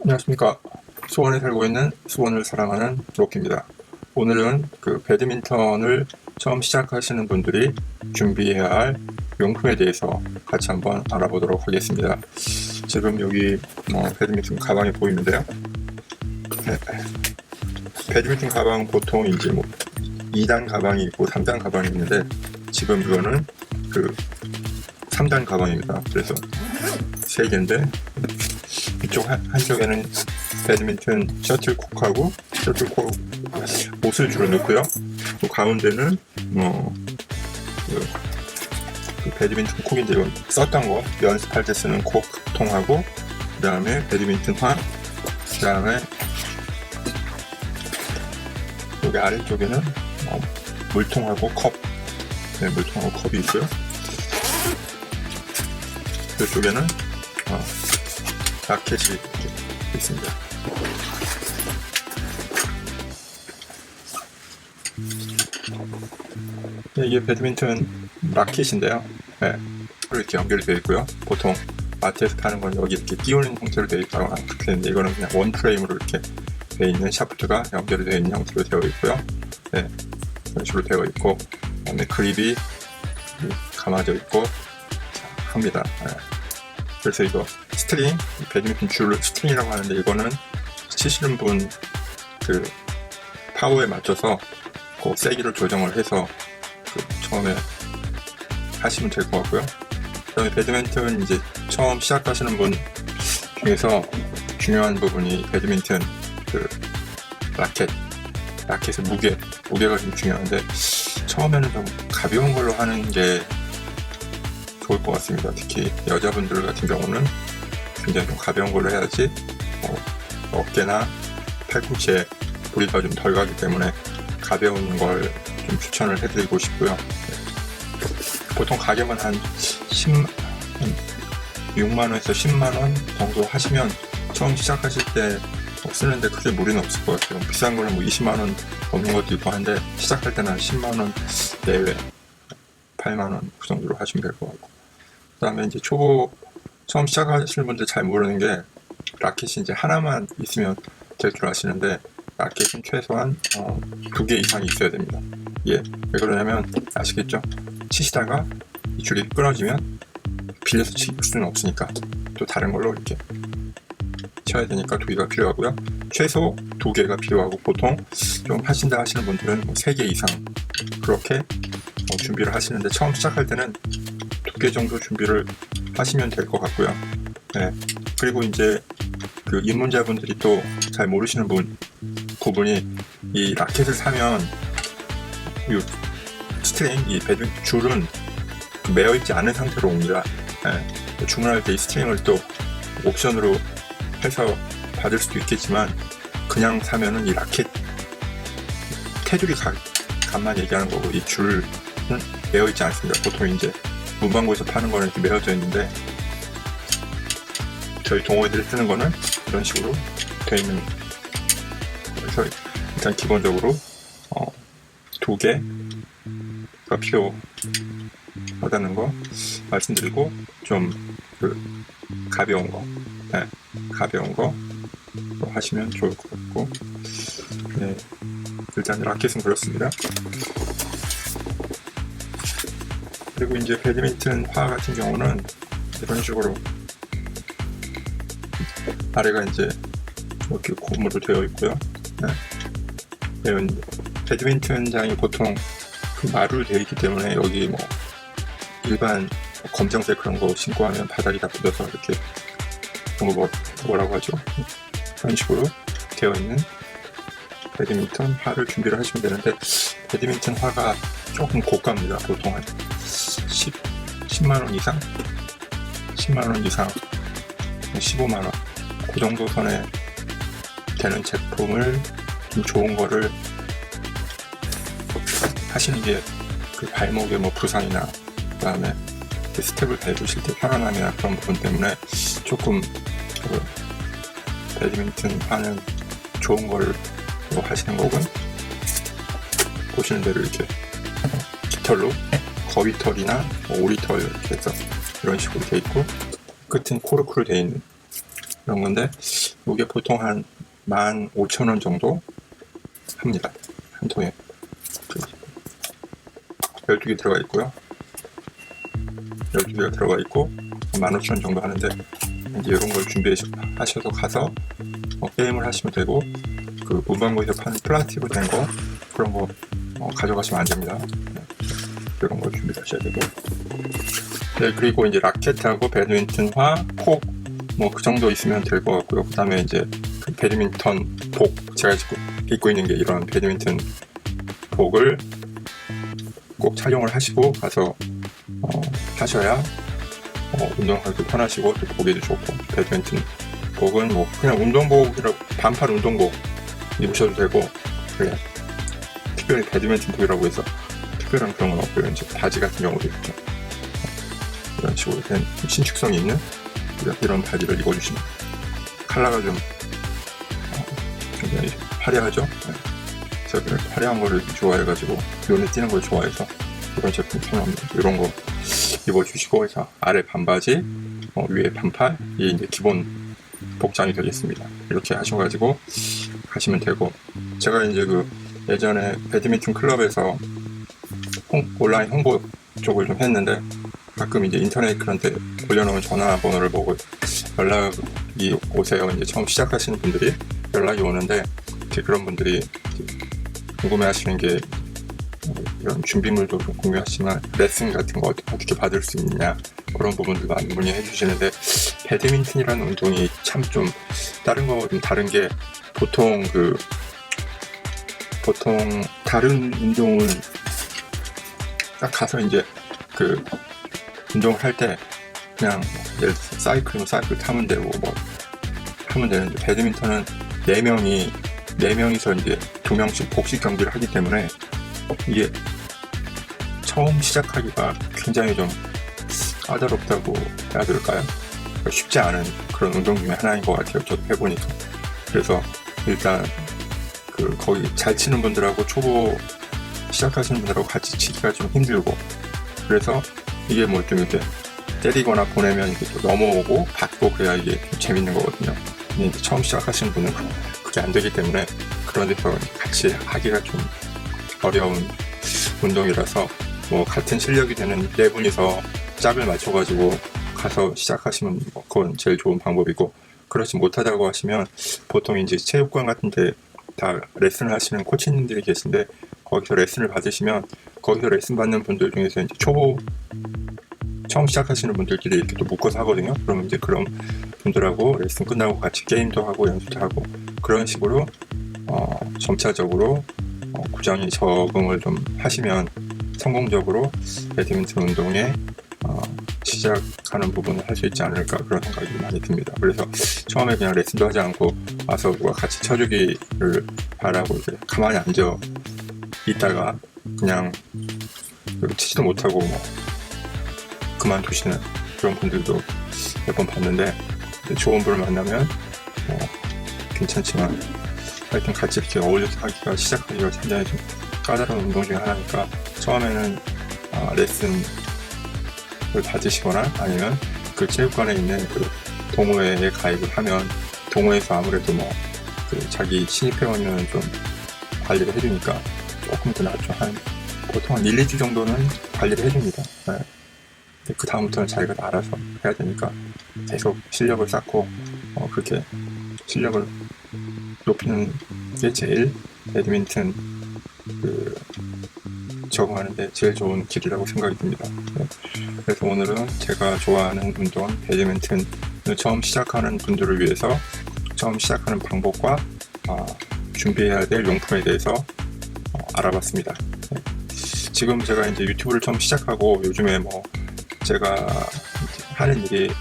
안녕하십니까. 수원에 살고 있는 수원을 사랑하는 로키입니다. 오늘은 그 배드민턴을 처음 시작하시는 분들이 준비해야 할 용품에 대해서 같이 한번 알아보도록 하겠습니다. 지금 여기 배드민턴 가방이 보이는데요. 네. 배드민턴 가방 보통 이제 2단 가방이 있고 3단 가방이 있는데 지금 이거는 그 3단 가방입니다. 그래서 3개인데 이쪽 한쪽에는 배드민턴 셔틀콕하고 셔틀콕 옷을 주로 넣고요. 또 가운데는 그 배드민턴 콕인데 이건 썼던 거 연습할 때 쓰는 콕통하고 그 다음에 배드민턴 화, 그 다음에 여기 아래쪽에는 물통하고 컵, 네, 물통하고 컵이 있고요. 이쪽에는 라켓이 있습니다. 네, 이게 배드민턴 라켓인데요. 네, 이렇게 연결이 되어 있고요. 보통 마트에서 파는 건 여기 이렇게 끼우는 형태로 되어 있다거나 그렇게 되는데 이거는 그냥 원 프레임으로 이렇게 되어 있는 샤프트가 연결이 되어 있는 형태로 되어 있고요. 네, 이런 식으로 되어 있고, 그다음에 그립이 감아져 있고 합니다. 네. 그래서 이거 스트링, 배드민턴 줄 스트링이라고 하는데 이거는 치시는 분 그 파워에 맞춰서 그 세기를 조정을 해서 처음에 하시면 될 것 같고요. 그다음에 배드민턴 이제 처음 시작하시는 분 중에서 중요한 부분이 배드민턴 그 라켓의 무게가 좀 중요한데 처음에는 좀 가벼운 걸로 하는 게 좋을 것 같습니다. 특히 여자분들 같은 경우는 굉장히 좀 가벼운 걸로 해야지 어깨나 팔꿈치에 무리가 좀 덜 가기 때문에 가벼운 걸 좀 추천을 해드리고 싶고요. 보통 가격은 한 6만원에서 10만원 정도 하시면 처음 시작하실 때 쓰는데 크게 무리는 없을 것 같아요. 비싼 거는 20만원 넘는 것도 있고 한데 시작할 때는 한 10만원 내외 8만원 그 정도로 하시면 될 것 같고, 그 다음에 이제 처음 시작하시는 분들 잘 모르는 게 라켓이 이제 하나만 있으면 될 줄 아시는데 라켓은 최소한 2개 이상이 있어야 됩니다. 예, 왜 그러냐면 아시겠죠? 치시다가 이 줄이 끊어지면 빌려서 칠 수는 없으니까 또 다른 걸로 이렇게 쳐야 되니까 2개가 필요하고요. 최소 2개가 필요하고 보통 좀 하신다 하시는 분들은 3개 이상 그렇게 준비를 하시는데 처음 시작할 때는 2개 정도 준비를 하시면 될 것 같고요. 네. 그리고 이제 그 입문자분들이 또 잘 모르시는 부분이 이 라켓을 사면 이 스트링, 이 배드 줄은 매어 있지 않은 상태로 옵니다. 네. 주문할 때 이 스트링을 또 옵션으로 해서 받을 수도 있겠지만 그냥 사면은 이 라켓 테두리 값만 얘기하는 거고 이 줄은 매어 있지 않습니다. 보통 이제 문방구에서 파는 거는 이렇게 매어져 있는데 저희 동호회들이 쓰는 거는 이런 식으로 되어 있는. 그래서 일단 기본적으로 2개가 필요하다는 거 말씀드리고 좀 가벼운 거, 네, 가벼운 거 하시면 좋을 것 같고, 네, 일단 라켓은 그렇습니다. 그리고 이제 배드민턴 화 같은 경우는 이런 식으로 아래가 이제 이렇게 고무로 되어 있고요. 네. 배드민턴장이 보통 그 마루로 되어 있기 때문에 여기 일반 검정색 그런 거 신고 하면 바닥이 다 묻어서 이렇게 그런 거 뭐라고 하죠? 그런 식으로 되어 있는 배드민턴 화를 준비를 하시면 되는데 배드민턴 화가 조금 고가입니다. 보통 한 10만원 이상? 10만원 이상, 15만원 그 정도 선에 되는 제품을 좀 좋은 거를 하시는 게 그 발목에 부상이나 그 다음에 스텝을 밟으실 때 편안함이나 그런 부분 때문에 조금 배드민턴 하는 좋은 거를 하시는 거군 보시는 대로 이렇게 깃털로 거위털이나 오리털 이렇게 해서 이런 식으로 돼 있고 끝은 코르크로 돼 있는 이런 건데 이게 보통 한 15,000원 정도 합니다. 한 통에 12개 들어가 있고요. 12개가 들어가 있고 15,000원 정도 하는데, 이제 이런 걸 준비하셔서 가서 게임을 하시면 되고, 그 문방구에서 파는 플라스틱으로 된 거, 그런 거 가져가시면 안 됩니다. 이런 걸 준비하셔야 되고. 네, 그리고 이제 라켓하고 배드민턴화, 콕, 뭐 그 정도 있으면 될 것 같고요. 그 다음에 이제 그 배드민턴 복, 제가 입고 있는 게 이런 배드민턴 복을 꼭 착용을 하시고 가서 하셔야 운동하기도 편하시고 또 보기도 좋고, 배드민턴 복은 뭐 그냥 운동복이라고, 반팔 운동복 입으셔도 되고, 그래 특별히 배드민턴 복이라고 해서 특별한 그런 건 없고요. 이제 바지 같은 경우도 있죠. 이런 식으로 된 신축성이 있는 이런 바지를 입어주시면 컬러가 좀 굉장히 화려하죠. 네. 제가 화려한 거를 좋아해가지고, 눈에 띄는 걸 좋아해서 이런 제품 선호합니다. 이런 거 입어주시고 해서 아래 반바지, 위에 반팔, 이게 이제 기본 복장이 되겠습니다. 이렇게 하셔가지고 가시면 되고, 제가 이제 그 예전에 배드민턴 클럽에서 온라인 홍보 쪽을 좀 했는데, 가끔 이제 인터넷 그런 데 올려놓은 전화번호를 보고 연락이 오세요. 이제 처음 시작하시는 분들이 연락이 오는데, 이제 그런 분들이 궁금해 하시는 게 이런 준비물도 좀 공유하시지만 레슨 같은 거 어떻게 받을 수 있냐, 그런 부분들 많이 문의해 주시는데, 배드민턴이라는 운동이 참 좀 다른 거 좀 다른 게, 보통 다른 운동은 딱 가서 이제 그 운동을 할 때 그냥 예를 들어서 사이클 타면 되고 뭐 하면 되는데, 배드민턴은 4명이서 이제 2명씩 복식 경기를 하기 때문에 이게 처음 시작하기가 굉장히 좀 까다롭다고 해야 될까요? 쉽지 않은 그런 운동 중에 하나인 것 같아요. 저도 해보니까. 그래서 일단 거기 잘 치는 분들하고 초보 시작하시는 분들하고 같이 치기가 좀 힘들고, 그래서 이게 뭐 좀 이렇게 때리거나 보내면 이렇게 또 넘어오고 받고 그래야 이게 좀 재밌는 거거든요. 근데 이제 처음 시작하시는 분은 그게 안 되기 때문에 그런 데서 같이 하기가 좀 어려운 운동이라서, 뭐 같은 실력이 되는 4분이서 짝을 맞춰가지고 가서 시작하시면 그건 제일 좋은 방법이고, 그렇지 못하다고 하시면 보통 이제 체육관 같은데 다 레슨을 하시는 코치님들이 계신데, 거기서 레슨을 받으시면 거기서 레슨 받는 분들 중에서 이제 처음 시작하시는 분들끼리 이렇게 또 묶어서 하거든요. 그러면 이제 그런 분들하고 레슨 끝나고 같이 게임도 하고 연습도 하고, 그런 식으로 점차적으로 구장에 적응을 좀 하시면 성공적으로 배드민턴 운동에 시작하는 부분을 할 수 있지 않을까, 그런 생각이 많이 듭니다. 그래서 처음에 그냥 레슨도 하지 않고 와서 누가 같이 쳐주기를 바라고 이제 가만히 앉아 있다가 그냥 치지도 못하고 뭐 그만두시는 그런 분들도 몇 번 봤는데, 좋은 분을 만나면 괜찮지만 하여튼 같이 이렇게 어울려서 시작하기가 굉장히 좀 까다로운 운동 중에 하나니까, 처음에는 레슨을 받으시거나 아니면 그 체육관에 있는 그 동호회에 가입을 하면, 동호회에서 아무래도 뭐 자기 신입회원은 좀 관리를 해주니까 조금 더 낫죠. 보통 한 1, 2주 정도는 관리를 해줍니다. 네. 그 다음부터는 자기가 알아서 해야 되니까 계속 실력을 쌓고 그렇게 실력을 높이는 게 제일 배드민턴 적응하는데 제일 좋은 길이라고 생각이 듭니다. 네. 그래서 오늘은 제가 좋아하는 운동 배드민턴을 처음 시작하는 분들을 위해서 처음 시작하는 방법과 준비해야 될 용품에 대해서 알아봤습니다. 네. 지금 제가 이제 유튜브를 처음 시작하고, 요즘에 뭐 제가 하는 일이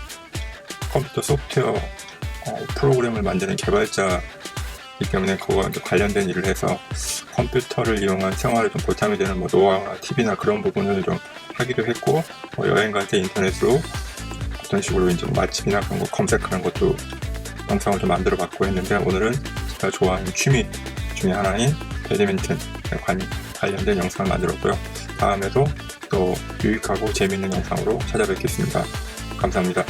컴퓨터 소프트웨어 프로그램을 만드는 개발자이기 때문에 그거와 관련된 일을 해서 컴퓨터를 이용한 생활에 좀 보탬이 되는 뭐 노화나 TV나 그런 부분을 좀 하기도 했고, 여행 갈 때 인터넷으로 어떤 식으로 이제 맛집이나 그런 거 검색하는 것도 영상을 좀 만들어 봤고 했는데, 오늘은 제가 좋아하는 취미 중에 하나인 배드민턴 관련된 영상을 만들었고요. 다음에도 또 유익하고 재미있는 영상으로 찾아뵙겠습니다. 감사합니다.